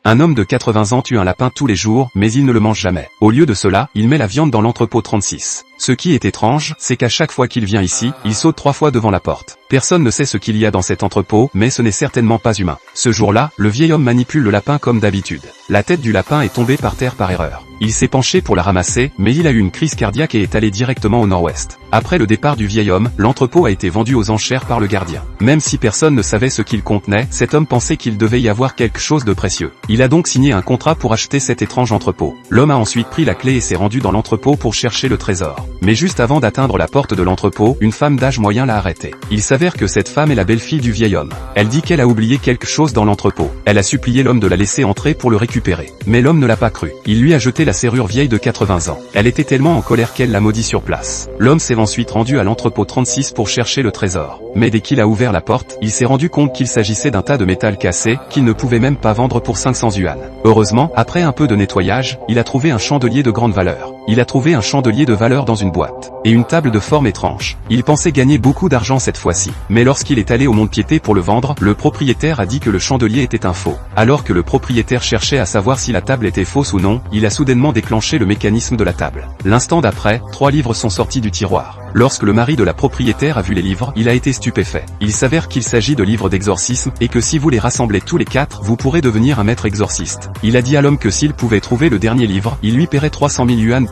Un homme de 80 ans tue un lapin tous les jours, mais il ne le mange jamais. Au lieu de cela, il met la viande dans l'entrepôt 36. Ce qui est étrange, c'est qu'à chaque fois qu'il vient ici, il saute 3 fois devant la porte. Personne ne sait ce qu'il y a dans cet entrepôt, mais ce n'est certainement pas humain. Ce jour-là, le vieil homme manipule le lapin comme d'habitude. La tête du lapin est tombée par terre par erreur. Il s'est penché pour la ramasser, mais il a eu une crise cardiaque et est allé directement au nord-ouest. Après le départ du vieil homme, l'entrepôt a été vendu aux enchères par le gardien. Même si personne ne savait ce qu'il contenait, cet homme pensait qu'il devait y avoir quelque chose de précieux. Il a donc signé un contrat pour acheter cet étrange entrepôt. L'homme a ensuite pris la clé et s'est rendu dans l'entrepôt pour chercher le trésor. Mais juste avant d'atteindre la porte de l'entrepôt, une femme d'âge moyen l'a arrêté. Il s'avère que cette femme est la belle-fille du vieil homme. Elle dit qu'elle a oublié quelque chose dans l'entrepôt. Elle a supplié l'homme de la laisser entrer pour le récupérer. Mais l'homme ne l'a pas cru. Il lui a jeté la serrure vieille de 80 ans. Elle était tellement en colère qu'elle l'a maudit sur place. L'homme s'est ensuite rendu à l'entrepôt 36 pour chercher le trésor. Mais dès qu'il a ouvert la porte, il s'est rendu compte qu'il s'agissait d'un tas de métal cassé, qu'il ne pouvait même pas vendre pour 500 yuan. Heureusement, après un peu de nettoyage, il a trouvé un chandelier de grande valeur. Il a trouvé un chandelier de valeur dans une boîte. Et une table de forme étrange. Il pensait gagner beaucoup d'argent cette fois-ci. Mais lorsqu'il est allé au mont-de-piété pour le vendre, le propriétaire a dit que le chandelier était un faux. Alors que le propriétaire cherchait à savoir si la table était fausse ou non, il a soudainement déclenché le mécanisme de la table. L'instant d'après, 3 livres sont sortis du tiroir. Lorsque le mari de la propriétaire a vu les livres, il a été stupéfait. Il s'avère qu'il s'agit de livres d'exorcisme, et que si vous les rassemblez tous les 4, vous pourrez devenir un maître exorciste. Il a dit à l'homme que s'il pouvait trouver le dernier livre, il lui paierait 300 000 yuan.